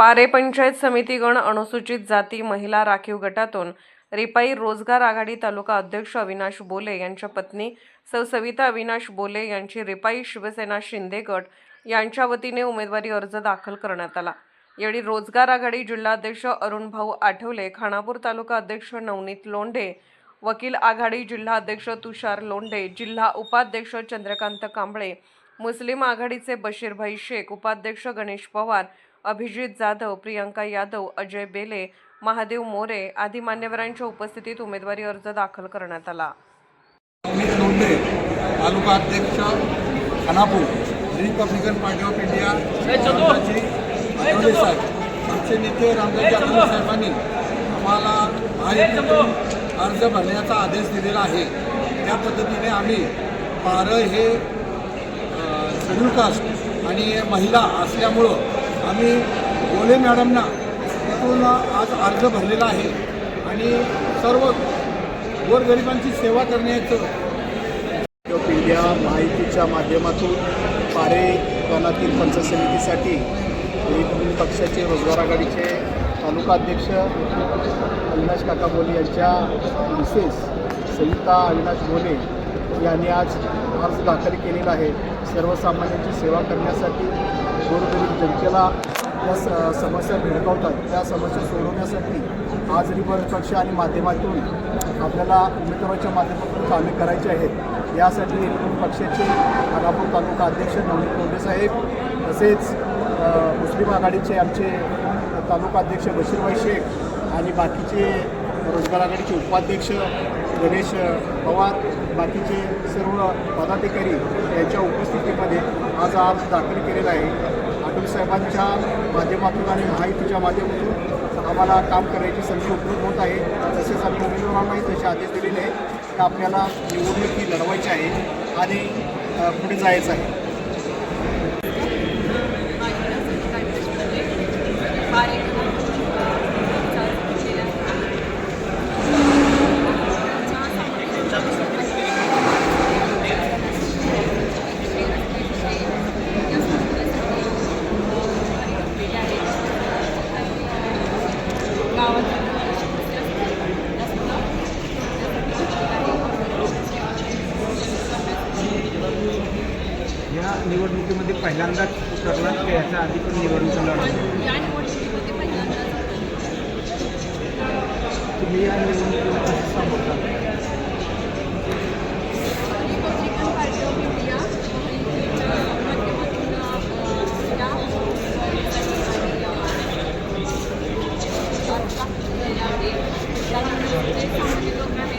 पारे पंचायत समितीगण अनुसूचित जाती महिला राखीव गटातून रिपाई रोजगार आघाडी तालुका अध्यक्ष अविनाश बोले यांच्या पत्नी सौ सविता अविनाश बोले यांची रिपाई शिवसेना शिंदे गट यांच्या वतीने उमेदवारी अर्ज दाखल करण्यात आला। यावेळी रोजगार आघाडी जिल्हाध्यक्ष अरुण भाऊ आठवले, खानापूर तालुका अध्यक्ष नवनीत लोंढे, वकील आघाडी जिल्हा अध्यक्ष तुषार लोंढे, जिल्हा उपाध्यक्ष चंद्रकांत कांबळे, मुस्लिम आघाडीचे बशीरभाई शेख, उपाध्यक्ष गणेश पवार, अभिजित जाधव, प्रियंका यादव, अजय बेले, महादेव मोरे आदी मान्यवरांच्या उपस्थितीत उमेदवारी अर्ज दाखल करण्यात आला। नवनीत लोंढे, तालुका अध्यक्ष Khanapur, Republican party of India, Athawale साहेब, आमचे नेते रामदास आठवले साहेबांनी आम्हाला महायुतीतून अर्ज भरण्याचा आदेश दिलेला आहे। त्या पद्धतीने आम्ही पारं हे शेड्यूल कास्ट आणि महिला असल्यामुळं आम्ही बोले मॅडमना तिथून आज अर्ज भरलेला आहे आणि सर्व गोरगरिबांची सेवा करण्याचं ऑफ इंडिया महायुतीच्या माध्यमातून पारे गणातील पंचायत समितीसाठी विविध पक्षाचे रोजगार आघाडीचे तालुका अध्यक्ष अविनाश काका बोले यांच्या मिसेस सविता अविनाश बोले यांनी आज अर्ज दाखल केलेला आहे। सर्वसामान्यांची सेवा करण्यासाठी गोरगरीब जनतेला ज्या समस्या भेडसावतात त्या समस्या सोडवण्यासाठी आज रिपब्लिकन पक्ष आणि माध्यमातून आपल्याला उमेदवाराच्या माध्यमातून कामे करायची आहेत। यासाठी रिपब्लिकन पक्षाचे खानापूर तालुका अध्यक्ष नवनीत लोंढे साहेब, तसेच मुस्लिम आघाडीचे आमचे तालुका अध्यक्ष बशीरभाई शेख आणि बाकीचे रोजगार आघाडीचे उपाध्यक्ष गणेश पवार, बाकीचे सर्व पदाधिकारी यांच्या उपस्थितीमध्ये आज अर्ज दाखल केलेला आहे। आठवले साहेबांच्या माध्यमातून आणि महायुतीच्या माध्यमातून आम्हाला काम करायची संधी उपलब्ध होत आहे। तसेच आम्ही उमेदवारांनाही तसे आदेश दिलेले आहेत की आपल्याला निवडणूक ही लढवायची आहे आणि पुढे जायचं आहे। या निवडणुकीमध्ये पहिल्यांदाच उतरला की याच्या आधी पण निवडणूक लढवली? या निवडणुकीमध्ये पहिल्यांदाच तुम्ही या निवडणुकीला कसं सांभाळता? रिपब्लिकन पार्टी ऑफ इंडिया महायुतीच्या माध्यमातून या अर्ज दाखल केलेला आहे। त्यानंतर सामान्य लोकांना